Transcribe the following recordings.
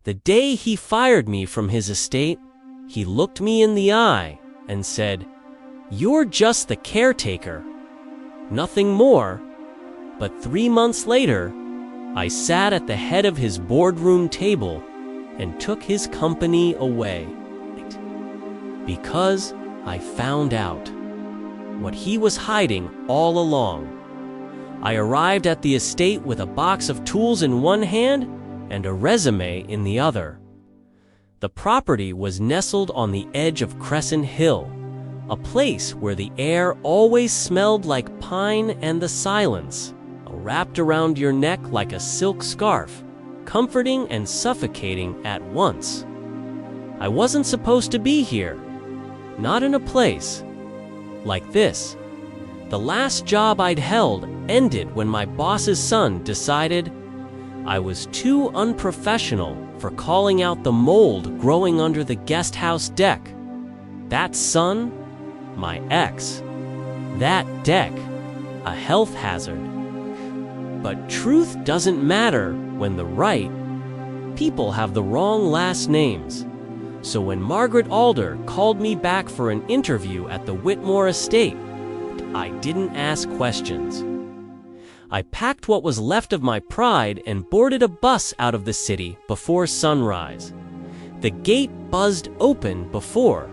The day he fired me from his estate, he looked me in the eye and said, "You're just the caretaker." Nothing more, but 3 months later, I sat at the head of his boardroom table and took his company away. Because I found out what he was hiding all along. I arrived at the estate with a box of tools in one hand and a resume in the other. The property was nestled on the edge of Crescent Hill, a place where the air always smelled like pine and the silence, wrapped around your neck like a silk scarf, comforting and suffocating at once. I wasn't supposed to be here, not in a place like this. The last job I'd held ended when my boss's son decided I was too unprofessional for calling out the mold growing under the guest house deck. That son, my ex. That deck, a health hazard. But truth doesn't matter when the right people have the wrong last names. So when Margaret Alder called me back for an interview at the Whitmore estate, I didn't ask questions. I packed what was left of my pride and boarded a bus out of the city before sunrise. The gate buzzed open before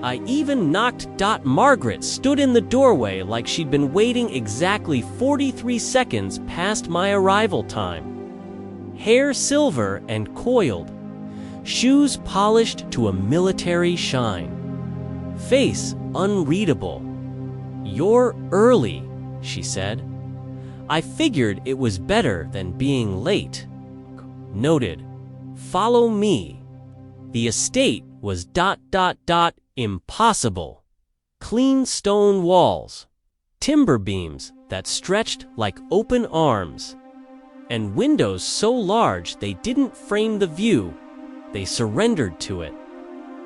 I even knocked. Margaret stood in the doorway like she'd been waiting exactly 43 seconds past my arrival time. Hair silver and coiled, shoes polished to a military shine, face unreadable. "You're early," she said. I figured it was better than being late. Noted, "Follow me." The estate was impossible. Clean stone walls, timber beams that stretched like open arms, and windows so large they didn't frame the view, they surrendered to it.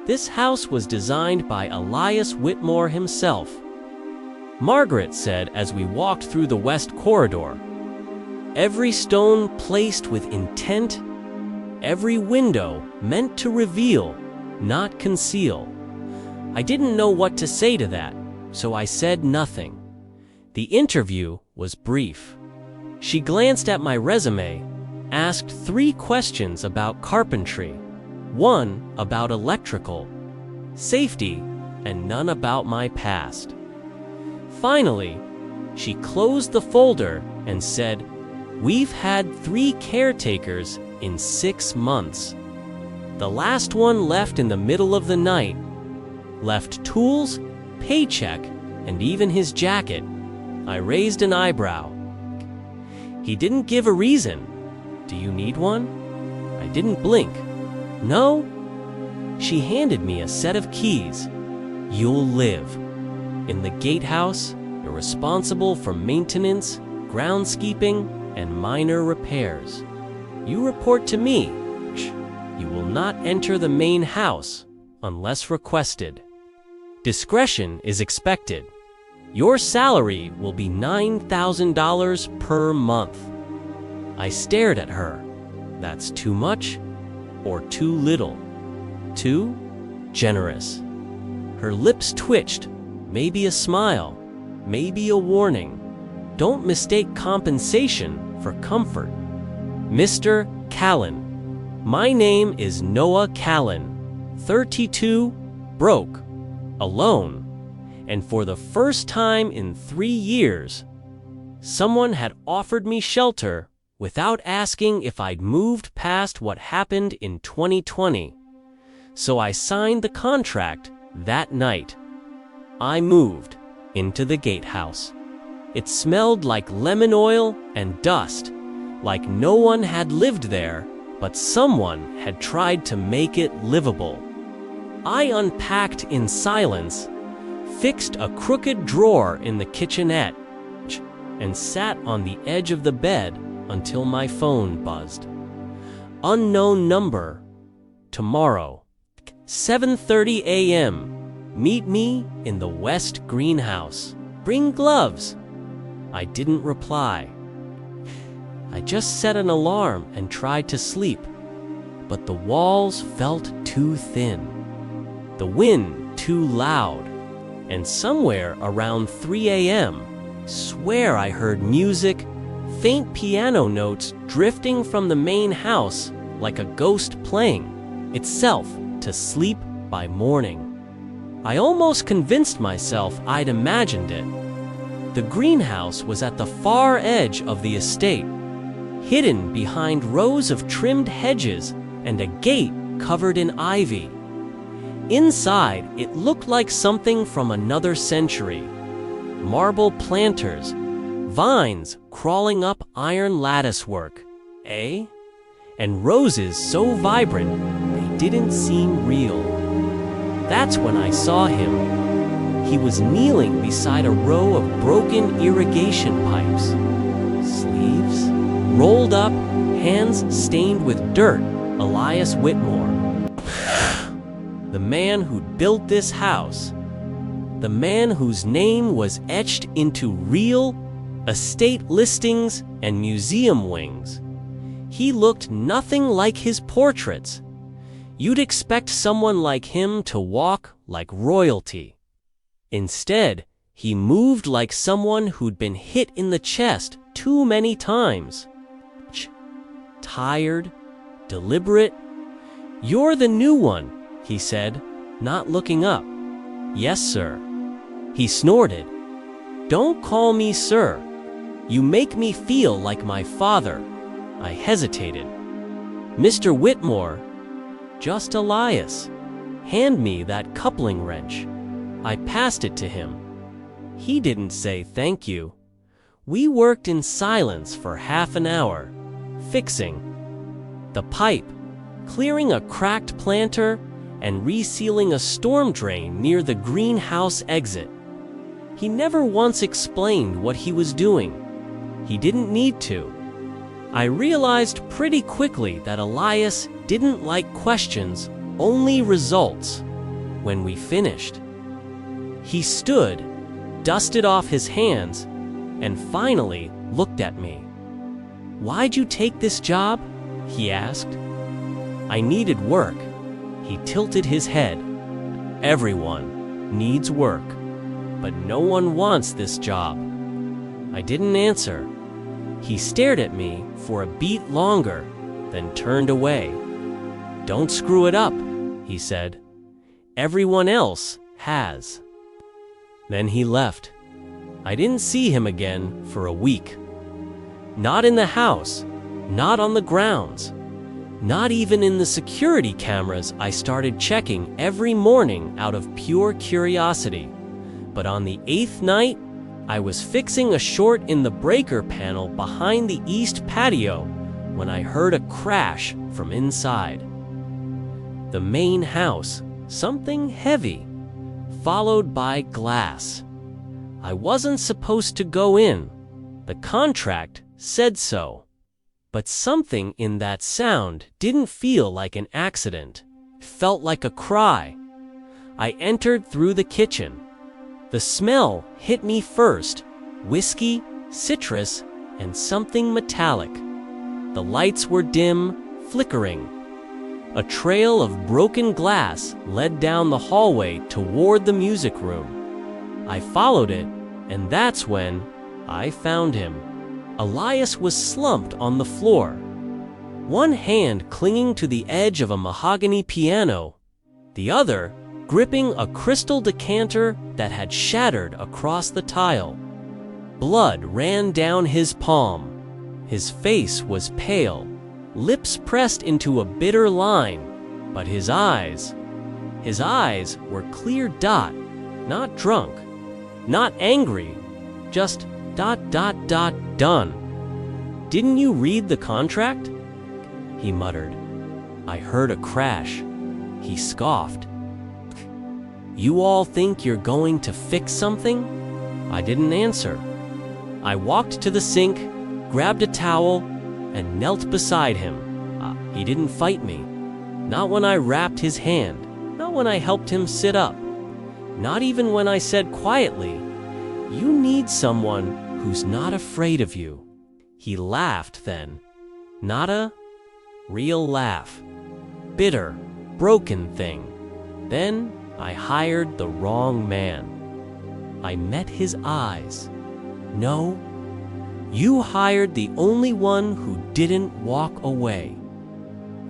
This house was designed by Elias Whitmore himself. Margaret said as we walked through the west corridor. Every stone placed with intent, every window meant to reveal, not conceal. I didn't know what to say to that, so I said nothing. The interview was brief. She glanced at my resume, asked 3 questions about carpentry, 1 about electrical, safety, and none about my past. Finally, she closed the folder and said, "We've had 3 caretakers in 6 months. The last one left in the middle of the night. Left tools, paycheck, and even his jacket." I raised an eyebrow. "He didn't give a reason. Do you need one?" I didn't blink. "No?" She handed me a set of keys. "You'll live in the gatehouse. You're responsible for maintenance, groundskeeping, and minor repairs. You report to me. You will not enter the main house unless requested. Discretion is expected. Your salary will be $9,000 per month." I stared at her. That's too much or too little? Too generous. Her lips twitched, maybe a smile, maybe a warning. Don't mistake compensation for comfort. "Mr. Callan. My name is Noah Callan, 32, broke, alone, and for the first time in 3 years, someone had offered me shelter without asking if I'd moved past what happened in 2020. So I signed the contract that night. I moved into the gatehouse. It smelled like lemon oil and dust, like no one had lived there, but someone had tried to make it livable. I unpacked in silence, fixed a crooked drawer in the kitchenette, and sat on the edge of the bed until my phone buzzed. Unknown number. Tomorrow, 7:30 a.m. Meet me in the West Greenhouse. Bring gloves. I didn't reply. I just set an alarm and tried to sleep. but the walls felt too thin, the wind too loud, and somewhere around 3 a.m., swear I heard music, faint piano notes drifting from the main house like a ghost playing itself to sleep by morning. I almost convinced myself I'd imagined it. The greenhouse was at the far edge of the estate, hidden behind rows of trimmed hedges and a gate covered in ivy. Inside, it looked like something from another century. Marble planters, vines crawling up iron latticework, eh? And roses so vibrant they didn't seem real. That's when I saw him. He was kneeling beside a row of broken irrigation pipes. Sleeves rolled up, hands stained with dirt. Elias Whitmore. The man who'd built this house. The man whose name was etched into real estate listings and museum wings. He looked nothing like his portraits. You'd expect someone like him to walk like royalty. Instead, he moved like someone who'd been hit in the chest too many times. Tired, deliberate. "You're the new one," he said, not looking up. "Yes, sir." He snorted. "Don't call me sir. You make me feel like my father." I hesitated. "Mr. Whitmore." "Just Elias. Hand me that coupling wrench." I passed it to him. He didn't say thank you. We worked in silence for half an hour, fixing the pipe, clearing a cracked planter, and resealing a storm drain near the greenhouse exit. He never once explained what he was doing. He didn't need to. I realized pretty quickly that Elias didn't like questions, only results. When we finished, he stood, dusted off his hands, and finally looked at me. "Why'd you take this job?" he asked. "I needed work." He tilted his head. "Everyone needs work, but no one wants this job." I didn't answer. He stared at me for a beat longer, then turned away. "Don't screw it up," he said. "Everyone else has." Then he left. I didn't see him again for a week. Not in the house, not on the grounds, not even in the security cameras I started checking every morning out of pure curiosity. But on the 8th night, I was fixing a short in the breaker panel behind the east patio when I heard a crash from inside. The main house, something heavy, followed by glass. I wasn't supposed to go in. The contract said so. But something in that sound didn't feel like an accident. It felt like a cry. I entered through the kitchen. The smell hit me first. Whiskey, citrus, and something metallic. The lights were dim, flickering. A trail of broken glass led down the hallway toward the music room. I followed it, and that's when I found him. Elias was slumped on the floor, one hand clinging to the edge of a mahogany piano, the other gripping a crystal decanter that had shattered across the tile. Blood ran down his palm. His face was pale, lips pressed into a bitter line, but his eyes were clear dot, not drunk, not angry, just ... done. "Didn't you read the contract?" he muttered. I heard a crash. He scoffed. "You all think you're going to fix something?" I didn't answer. I walked to the sink, grabbed a towel, and knelt beside him. He didn't fight me. Not when I wrapped his hand. Not when I helped him sit up. Not even when I said quietly, "You need someone who's not afraid of you." He laughed then. Not a real laugh. bitter, broken thing. Then I hired the wrong man. I met his eyes. No, you hired the only one who didn't walk away.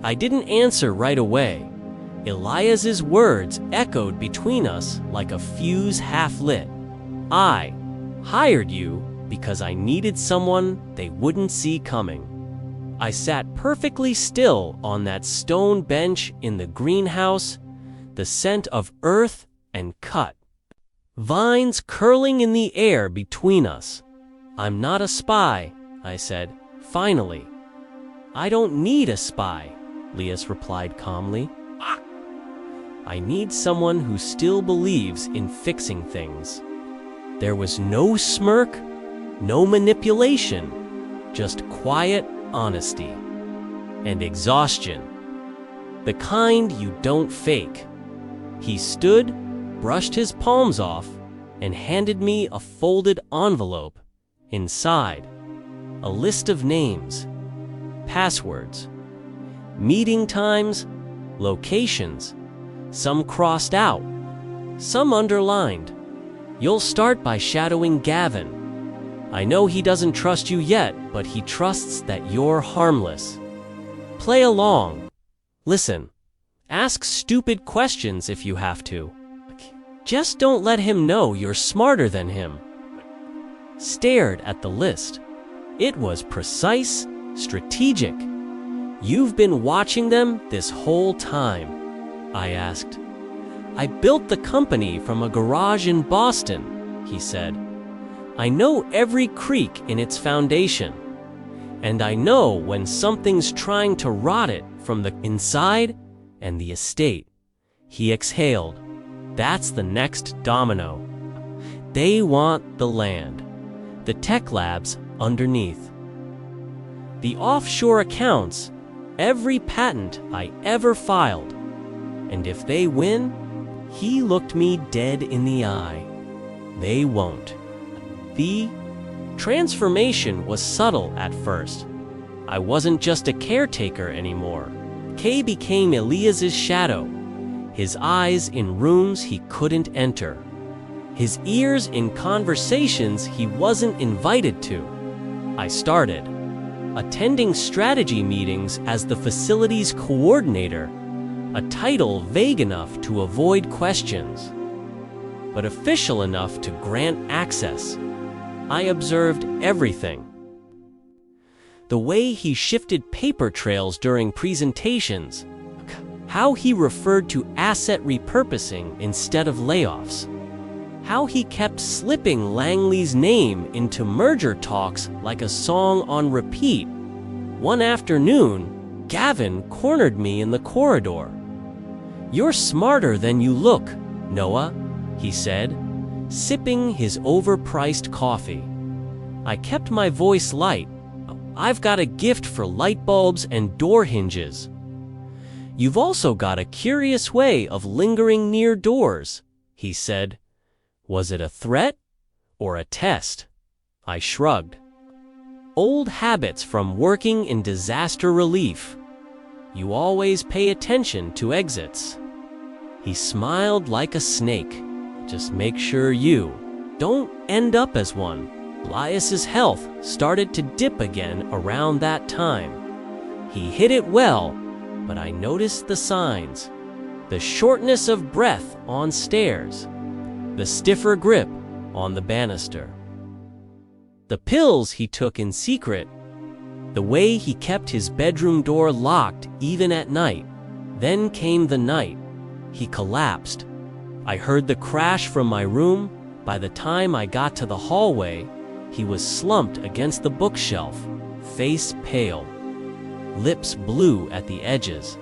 I didn't answer right away. Elias's words echoed between us like a fuse half lit. I hired you because I needed someone they wouldn't see coming. I sat perfectly still on that stone bench in the greenhouse, the scent of earth and cut vines curling in the air between us. I'm not a spy, I said, finally. I don't need a spy, Elias replied calmly. I need someone who still believes in fixing things. There was no smirk, no manipulation, just quiet honesty and exhaustion. The kind you don't fake. He stood, brushed his palms off, and handed me a folded envelope. Inside, a list of names, passwords, meeting times, locations, some crossed out, some underlined. You'll start by shadowing Gavin. I know he doesn't trust you yet, but he trusts that you're harmless. Play along. Listen. Ask stupid questions if you have to. Just don't let him know you're smarter than him. Stared at the list. It was precise, strategic. You've been watching them this whole time, I asked. I built the company from a garage in Boston, he said. I know every creak in its foundation. And I know when something's trying to rot it from the inside and the estate. He exhaled. That's the next domino. They want the land, the tech labs underneath, the offshore accounts, every patent I ever filed. And if they win, he looked me dead in the eye. They won't. The transformation was subtle at first. I wasn't just a caretaker anymore. Kay became Elias's shadow, his eyes in rooms he couldn't enter, his ears in conversations he wasn't invited to. I started attending strategy meetings as the facilities coordinator, a title vague enough to avoid questions, but official enough to grant access. I observed everything. The way he shifted paper trails during presentations, how he referred to asset repurposing instead of layoffs, how he kept slipping Langley's name into merger talks like a song on repeat. One afternoon, Gavin cornered me in the corridor. "You're smarter than you look, Noah," he said, sipping his overpriced coffee. I kept my voice light. "I've got a gift for light bulbs and door hinges." "You've also got a curious way of lingering near doors," he said. Was it a threat or a test? I shrugged. "Old habits from working in disaster relief. You always pay attention to exits." He smiled like a snake. "Just make sure you don't end up as one." Elias's health started to dip again around that time. He hit it well, but I noticed the signs. The shortness of breath on stairs, the stiffer grip on the banister, the pills he took in secret, the way he kept his bedroom door locked even at night. Then came the night. He collapsed. I heard the crash from my room. By the time I got to the hallway, he was slumped against the bookshelf, face pale, lips blue at the edges.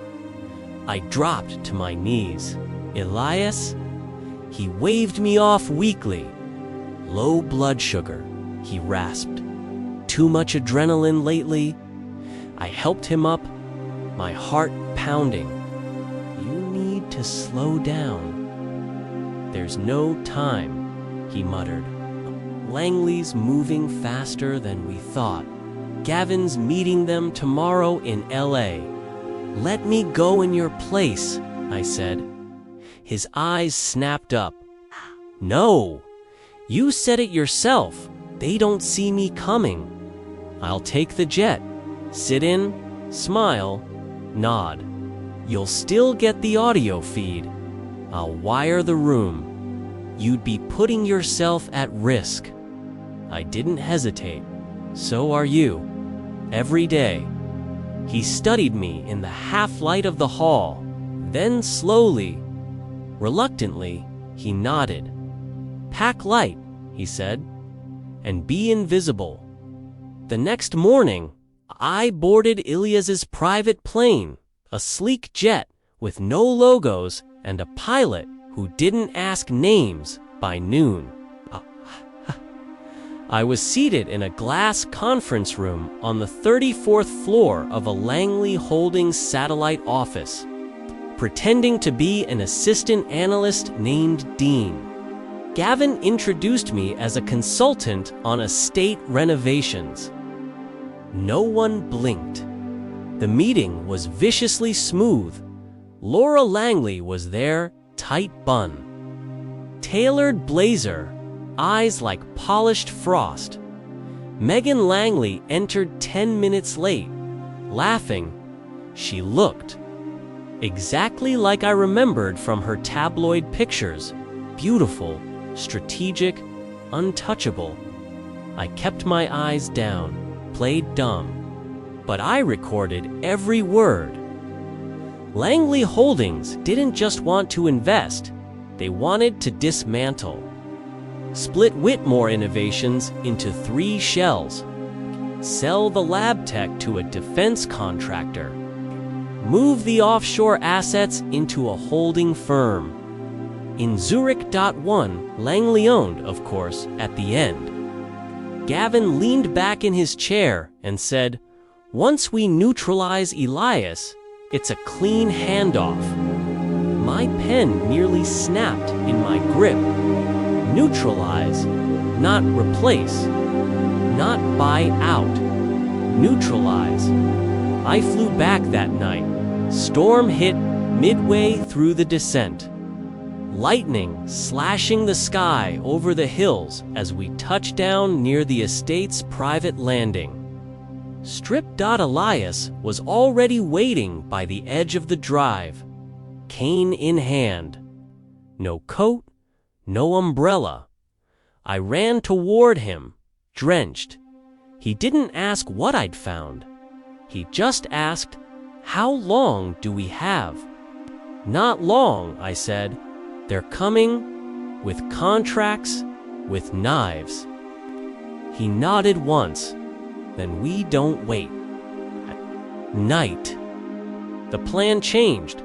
I dropped to my knees. "Elias?" He waved me off weakly. "Low blood sugar," he rasped. "Too much adrenaline lately?" I helped him up, my heart pounding. "You need to slow down." "There's no time," he muttered. "Langley's moving faster than we thought. Gavin's meeting them tomorrow in LA. "Let me go in your place," I said. His eyes snapped up. "No, you said it yourself. They don't see me coming. I'll take the jet. Sit in, smile, nod. You'll still get the audio feed. I'll wire the room. You'd be putting yourself at risk." I didn't hesitate. "So are you. Every day." He studied me in the half-light of the hall. Then slowly, reluctantly, he nodded. "Pack light," he said, "and be invisible." The next morning, I boarded Ilyas's private plane, a sleek jet with no logos and a pilot who didn't ask names by noon. I was seated in a glass conference room on the 34th floor of a Langley Holdings satellite office, pretending to be an assistant analyst named Dean. Gavin introduced me as a consultant on estate renovations. No one blinked. The meeting was viciously smooth. Laura Langley was there, tight bun, tailored blazer, eyes like polished frost. Megan Langley entered 10 minutes late. Laughing, she looked exactly like I remembered from her tabloid pictures. Beautiful, strategic, untouchable. I kept my eyes down, played dumb, but I recorded every word. Langley Holdings didn't just want to invest, they wanted to dismantle. Split Whitmore Innovations into 3 shells. Sell the lab tech to a defense contractor. Move the offshore assets into a holding firm. In Zurich. 1, Langley owned, of course, at the end. Gavin leaned back in his chair and said, "Once we neutralize Elias, it's a clean handoff." My pen nearly snapped in my grip. Neutralize, not replace, not buy out. Neutralize. I flew back that night. Storm hit midway through the descent. Lightning slashing the sky over the hills as we touched down near the estate's private landing. Strip. Elias was already waiting by the edge of the drive, cane in hand. No coat, no umbrella. I ran toward him, drenched. He didn't ask what I'd found. He just asked, "How long do we have?" "Not long," I said. "They're coming, with contracts, with knives." He nodded once. "Then we don't wait." At night, the plan changed.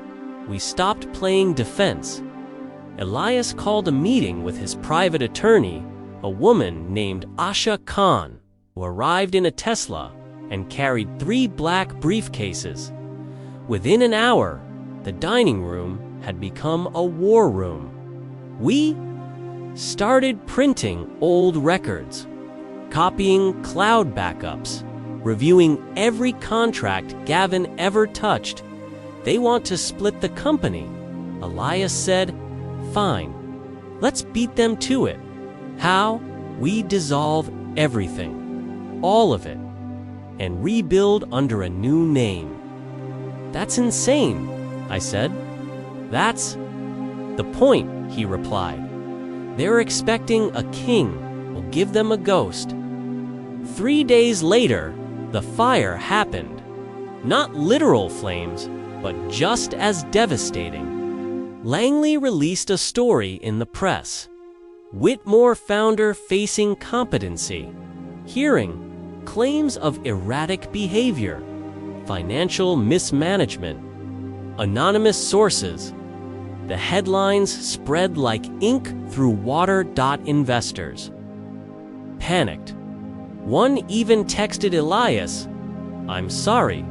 We stopped playing defense. Elias called a meeting with his private attorney, a woman named Asha Khan, who arrived in a Tesla and carried 3 black briefcases. Within an hour, the dining room had become a war room. We started printing old records, copying cloud backups, reviewing every contract Gavin ever touched. "They want to split the company," Elias said. "Fine, let's beat them to it." How? We dissolve everything, all of it, and rebuild under a new name. "That's insane," I said. "That's the point," he replied. "They're expecting a king will give them a ghost." 3 days later, the fire happened. Not literal flames, but just as devastating. Langley released a story in the press. Whitmore founder facing competency. Hearing claims of erratic behavior, financial mismanagement, anonymous sources. The headlines spread like ink through water. Investors panicked. One even texted Elias, "I'm sorry.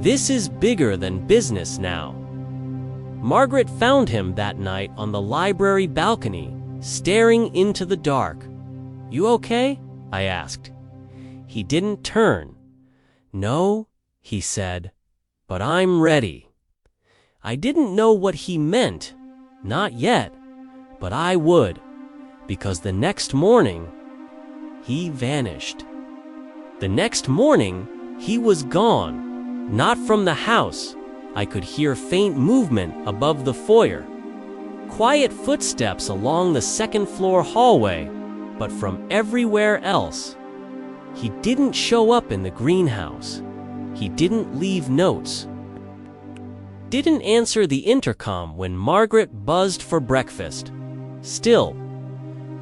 This is bigger than business now." Margaret found him that night on the library balcony, staring into the dark. "You okay?" I asked. He didn't turn. "No," he said. but I'm ready." I didn't know what he meant, not yet, but I would, because the next morning, he vanished. The next morning, he was gone, not from the house. I could hear faint movement above the foyer, quiet footsteps along the second-floor hallway, but from everywhere else. He didn't show up in the greenhouse. He didn't leave notes. Didn't answer the intercom when Margaret buzzed for breakfast. Still,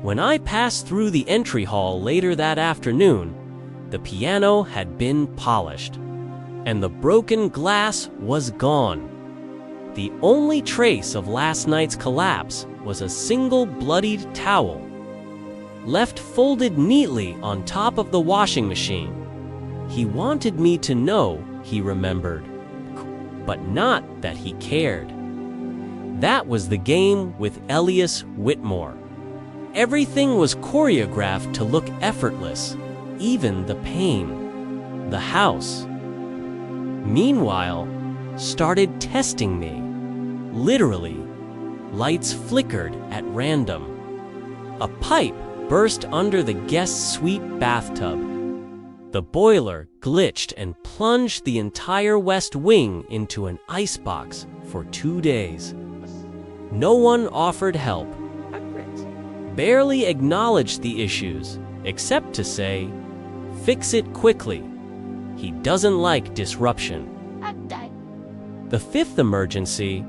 when I passed through the entry hall later that afternoon, the piano had been polished, and the broken glass was gone. The only trace of last night's collapse was a single bloodied towel, left folded neatly on top of the washing machine. He wanted me to know he remembered, but not that he cared. That was the game with Elias Whitmore. Everything was choreographed to look effortless, even the pain. The house, meanwhile, started testing me. Literally, lights flickered at random. A pipe burst under the guest suite bathtub. The boiler glitched and plunged the entire West Wing into an icebox for 2 days. No one offered help, barely acknowledged the issues, except to say, "Fix it quickly." He doesn't like disruption. The fifth emergency,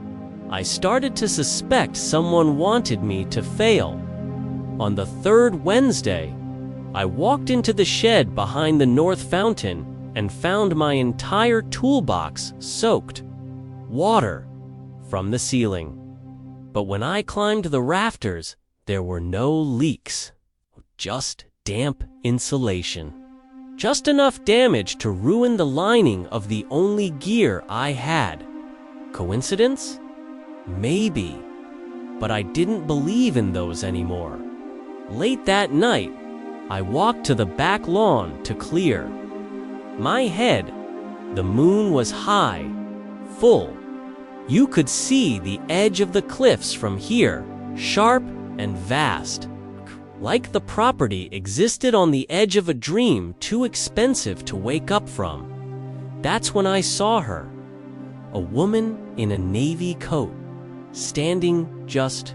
I started to suspect someone wanted me to fail. On the third Wednesday, I walked into the shed behind the north fountain and found my entire toolbox soaked. Water from the ceiling. But when I climbed the rafters, there were no leaks. Just damp insulation. Just enough damage to ruin the lining of the only gear I had. Coincidence? Maybe. But I didn't believe in those anymore. Late that night, I walked to the back lawn to clear my head. The moon was high, full. You could see the edge of the cliffs from here, sharp and vast. Like the property existed on the edge of a dream too expensive to wake up from. That's when I saw her. A woman in a navy coat, standing just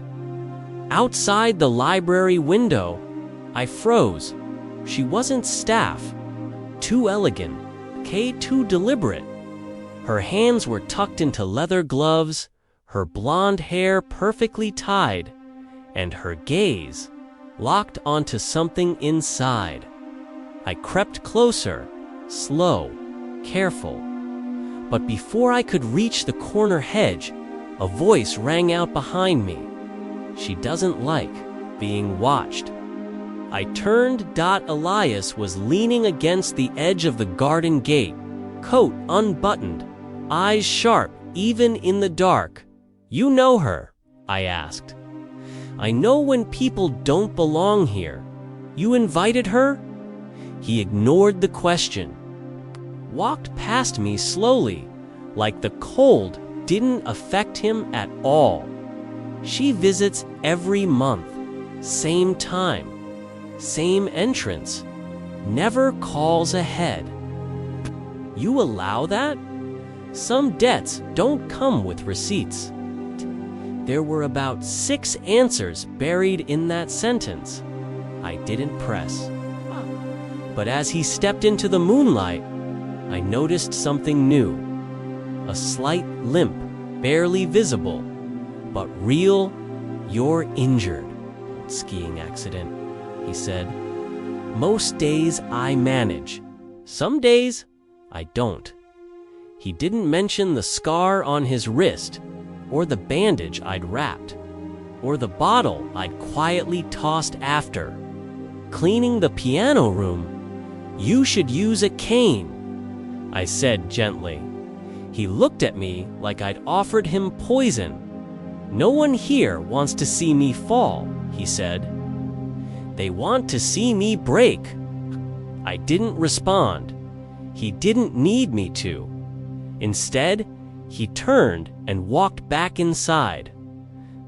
outside the library window. I froze. She wasn't staff. Too elegant, too deliberate. Her hands were tucked into leather gloves, her blonde hair perfectly tied, and her gaze locked onto something inside. I crept closer, slow, careful. But before I could reach the corner hedge, a voice rang out behind me. She doesn't like being watched. I turned. Elias was leaning against the edge of the garden gate, coat unbuttoned, eyes sharp even in the dark. "You know her?" I asked. "I know when people don't belong here. You invited her?" He ignored the question, walked past me slowly, like the cold didn't affect him at all. "She visits every month, same time, same entrance, never calls ahead." "You allow that? Some debts don't come with receipts." There were about 6 answers buried in that sentence. I didn't press. But as he stepped into the moonlight, I noticed something new. A slight limp, barely visible, but real. "You're injured. Skiing accident," he said. "Most days I manage. Some days I don't." He didn't mention the scar on his wrist, or the bandage I'd wrapped, or the bottle I'd quietly tossed after. "Cleaning the piano room. You should use a cane," I said gently. He looked at me like I'd offered him poison. "No one here wants to see me fall," he said. "They want to see me break." I didn't respond. He didn't need me to. Instead, he turned and walked back inside,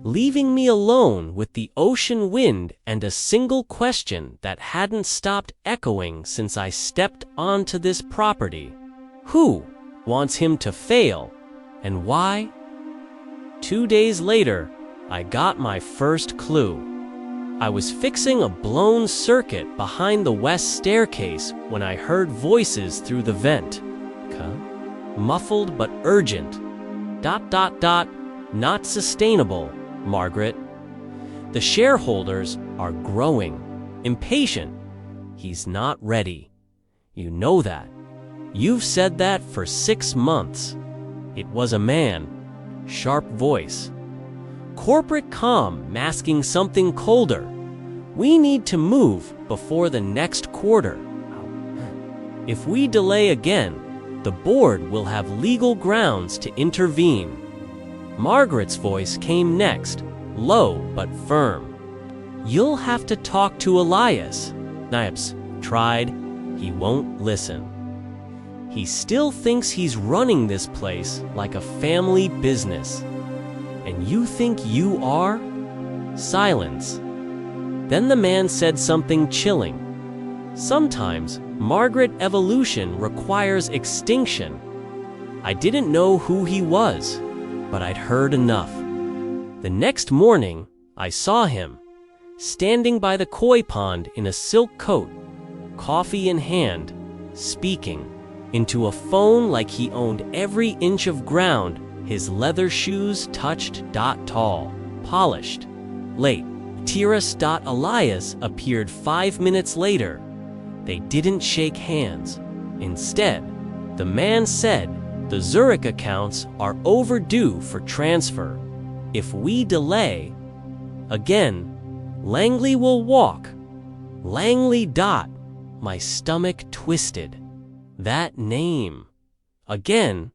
leaving me alone with the ocean wind and a single question that hadn't stopped echoing since I stepped onto this property. Who wants him to fail, and why? 2 days later, I got my first clue. I was fixing a blown circuit behind the west staircase when I heard voices through the vent. Muffled but urgent. ... Not sustainable, Margaret. The shareholders are growing. Impatient. He's not ready. You know that. You've said that for 6 months. It was a man. Sharp voice. Corporate calm masking something colder. We need to move before the next quarter. If we delay again, the board will have legal grounds to intervene. Margaret's voice came next, low but firm. You'll have to talk to Elias. Knips tried. He won't listen. He still thinks he's running this place like a family business. And you think you are? Silence. Then the man said something chilling. Sometimes, Margaret evolution requires extinction. I didn't know who he was, but I'd heard enough. The next morning, I saw him, standing by the koi pond in a silk coat, coffee in hand, speaking into a phone like he owned every inch of ground his leather shoes touched. Tall, polished, late. Tiras. Elias appeared 5 minutes later. They didn't shake hands. Instead, the man said, the Zurich accounts are overdue for transfer. If we delay, again, Langley will walk. Langley. My stomach twisted. That name. Again,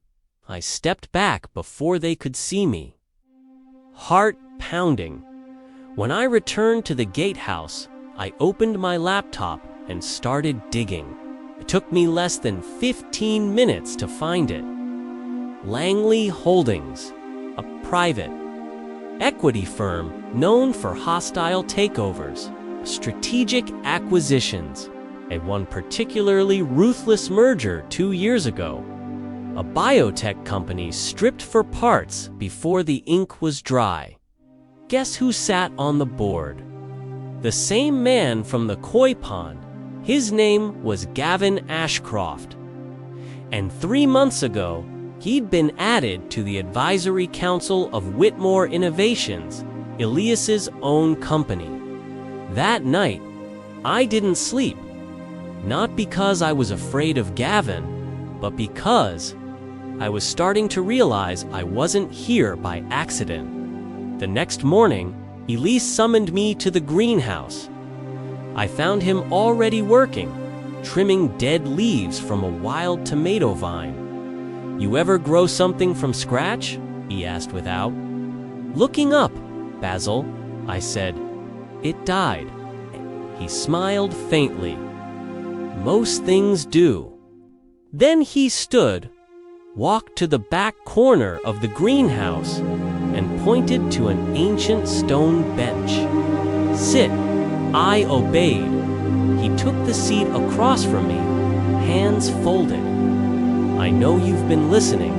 I stepped back before they could see me. Heart pounding. When I returned to the gatehouse, I opened my laptop and started digging. It took me less than 15 minutes to find it. Langley Holdings, a private equity firm known for hostile takeovers, strategic acquisitions, and one particularly ruthless merger 2 years ago. A biotech company stripped for parts before the ink was dry. Guess who sat on the board? The same man from the koi pond. His name was Gavin Ashcroft. And 3 months ago, he'd been added to the advisory council of Whitmore Innovations, Elias's own company. That night, I didn't sleep. Not because I was afraid of Gavin, but because I was starting to realize I wasn't here by accident. The next morning, Elise summoned me to the greenhouse. I found him already working, trimming dead leaves from a wild tomato vine. You ever grow something from scratch? He asked without. Looking up, Basil, I said. It died. He smiled faintly. Most things do. Then he stood, walked to the back corner of the greenhouse, and pointed to an ancient stone bench. Sit. I obeyed. He took the seat across from me, hands folded. I know you've been listening.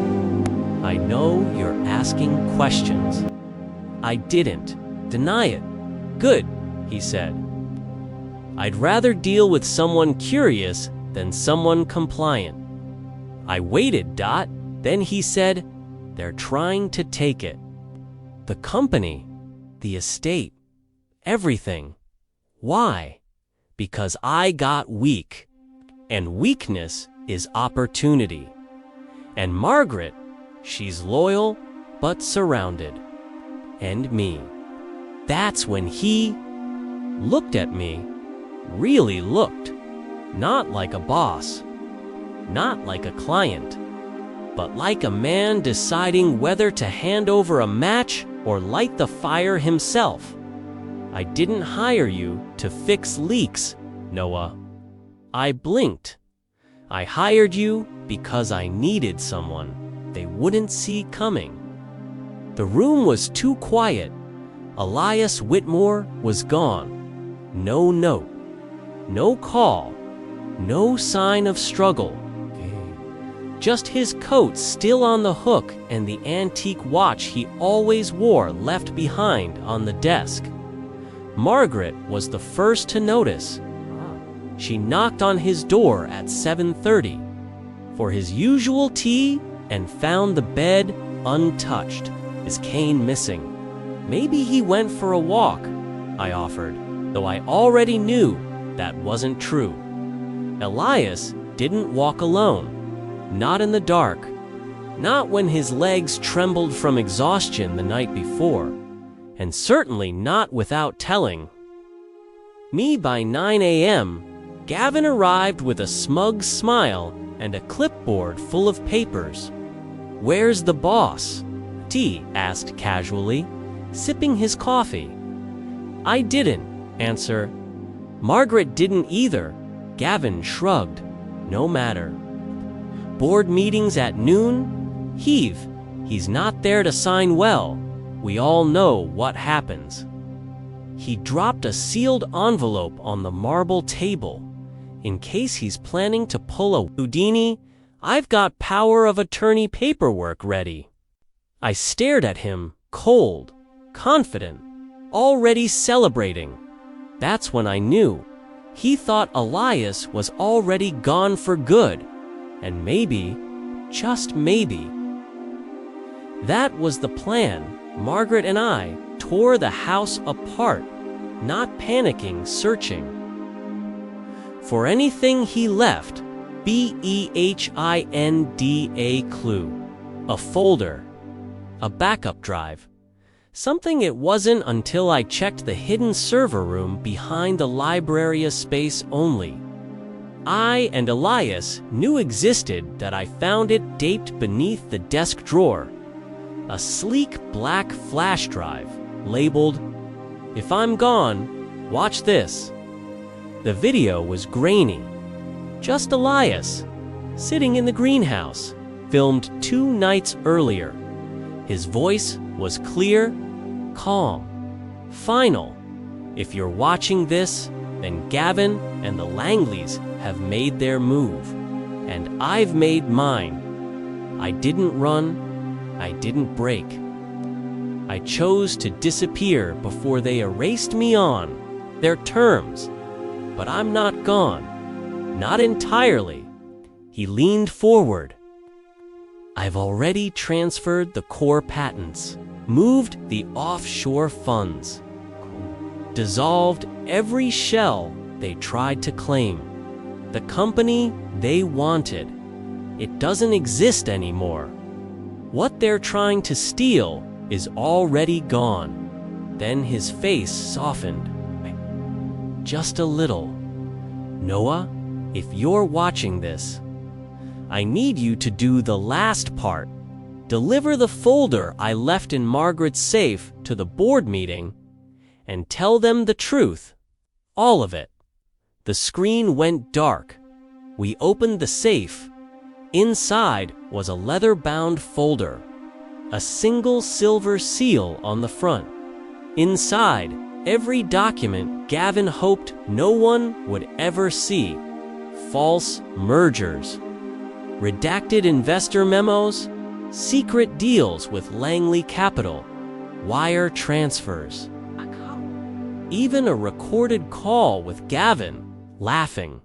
I know you're asking questions. I didn't deny it. Good, he said. I'd rather deal with someone curious than someone compliant. I waited. Then he said, they're trying to take it. The company, the estate, everything. Why? Because I got weak. And weakness is opportunity. And Margaret, she's loyal but surrounded. And me. That's when he looked at me, really looked. Not like a boss, not like a client, but like a man deciding whether to hand over a match or light the fire himself. I didn't hire you to fix leaks, Noah. I blinked. I hired you because I needed someone. they wouldn't see coming. The room was too quiet. Elias Whitmore was gone. No note, no call, no sign of struggle. Just his coat still on the hook and the antique watch he always wore left behind on the desk. Margaret was the first to notice. She knocked on his door at 7:30 for his usual tea and found the bed untouched, his cane missing. Maybe he went for a walk, I offered, though I already knew that wasn't true. Elias didn't walk alone, not in the dark, not when his legs trembled from exhaustion the night before, and certainly not without telling me. By 9 a.m., Gavin arrived with a smug smile and a clipboard full of papers. "Where's the boss?" T asked casually, sipping his coffee. I didn't answer. Margaret didn't either. Gavin shrugged. No matter. Board meetings at noon? He's not there to sign well. We all know what happens. He dropped a sealed envelope on the marble table. In case he's planning to pull a Houdini, I've got power of attorney paperwork ready. I stared at him, cold, confident, already celebrating. That's when I knew. He thought Elias was already gone for good. And maybe, just maybe, that was the plan. Margaret and I tore the house apart, not panicking, searching for anything he left. BEHINDA clue. A folder. A backup drive. Something it wasn't until I checked the hidden server room behind the library space only. I and Elias knew existed that I found it taped beneath the desk drawer. A sleek black flash drive, labeled, "If I'm gone, watch this." The video was grainy. Just Elias, sitting in the greenhouse, filmed 2 nights earlier. His voice was clear, calm, final. If you're watching this, then Gavin and the Langleys have made their move, and I've made mine. I didn't run, I didn't break. I chose to disappear before they erased me on their terms. But I'm not gone, not entirely. He leaned forward. I've already transferred the core patents, moved the offshore funds, dissolved every shell they tried to claim. The company they wanted, it doesn't exist anymore. What they're trying to steal is already gone. Then his face softened. Just a little. Noah, if you're watching this, I need you to do the last part. Deliver the folder I left in Margaret's safe to the board meeting and tell them the truth. All of it. The screen went dark. We opened the safe. Inside was a leather-bound folder. A single silver seal on the front. Inside, every document Gavin hoped no one would ever see. False mergers. Redacted investor memos. Secret deals with Langley Capital. Wire transfers. Even a recorded call with Gavin, laughing,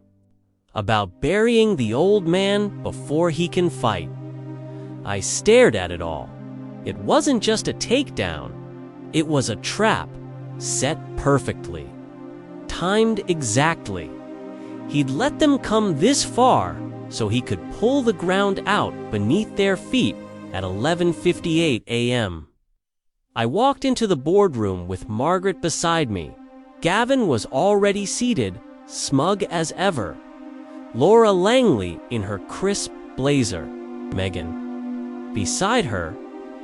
about burying the old man before he can fight. I stared at it all. It wasn't just a takedown. It was a trap, set perfectly, timed exactly. He'd let them come this far so he could pull the ground out beneath their feet at 11:58 a.m. I walked into the boardroom with Margaret beside me. Gavin was already seated, smug as ever. Laura Langley in her crisp blazer. Megan. Beside her,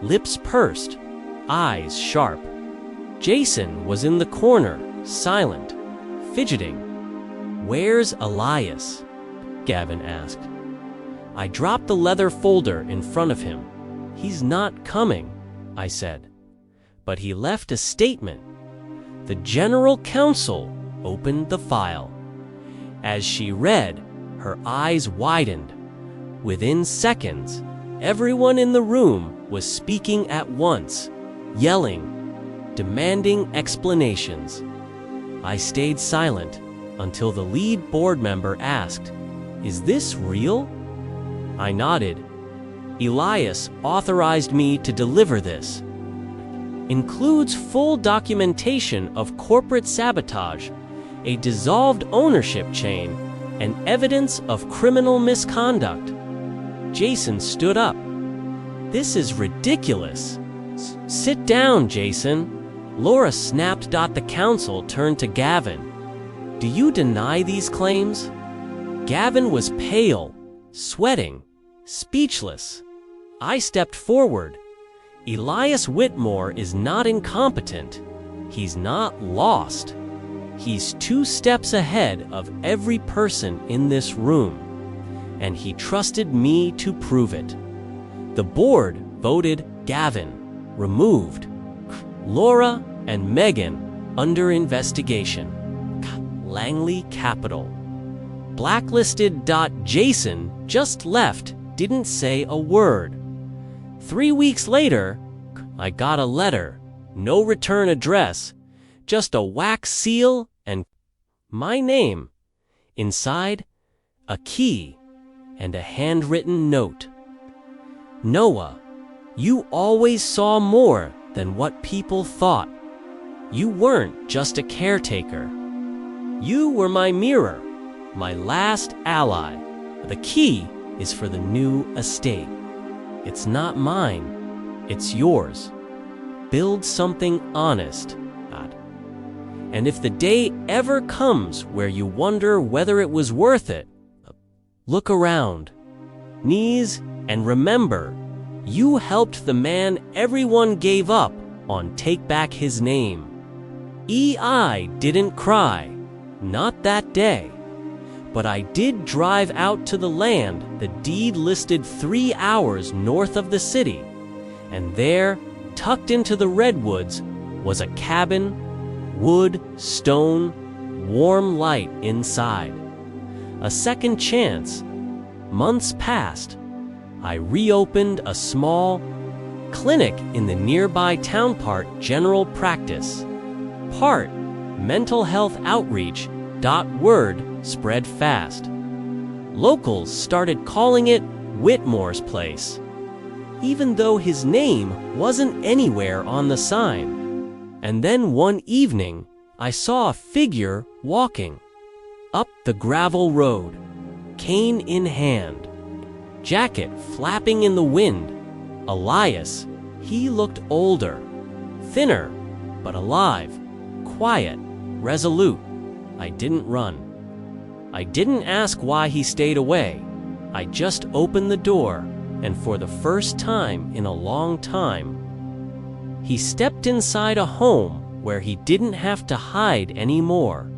lips pursed, eyes sharp. Jason was in the corner, silent, fidgeting. "Where's Elias?" Gavin asked. I dropped the leather folder in front of him. "He's not coming," I said. But he left a statement. The General Counsel opened the file. As she read, her eyes widened. Within seconds, everyone in the room was speaking at once, yelling, demanding explanations. I stayed silent until the lead board member asked, "Is this real?" I nodded. "Elias authorized me to deliver this. Includes full documentation of corporate sabotage, a dissolved ownership chain, and evidence of criminal misconduct." Jason stood up. "This is ridiculous." "Sit down, Jason." Laura snapped. The counsel turned to Gavin. "Do you deny these claims?" Gavin was pale, sweating, speechless. I stepped forward. "Elias Whitmore is not incompetent. He's not lost. He's 2 steps ahead of every person in this room, and he trusted me to prove it." The board voted Gavin removed. Laura and Megan under investigation. Langley Capital. Blacklisted. Jason just left, didn't say a word. 3 weeks later, I got a letter, no return address, just a wax seal and my name. Inside, a key and a handwritten note. "Noah, you always saw more than what people thought. You weren't just a caretaker. You were my mirror, my last ally. The key is for the new estate. It's not mine, it's yours. Build something honest. And if the day ever comes where you wonder whether it was worth it, look around. Knees, and remember, you helped the man everyone gave up on take back his name." I didn't cry, not that day. But I did drive out to the land the deed listed 3 hours north of the city, and there, tucked into the redwoods, was a cabin, wood, stone, warm light inside. A second chance. Months passed. I reopened a small clinic in the nearby town, part general practice, part mental health outreach. Word spread fast. Locals started calling it Whitmore's place, even though his name wasn't anywhere on the sign. And then one evening, I saw a figure walking up the gravel road, cane in hand, jacket flapping in the wind. Elias, he looked older, thinner, but alive, quiet, resolute. I didn't run. I didn't ask why he stayed away. I just opened the door, and for the first time in a long time, he stepped inside a home where he didn't have to hide anymore.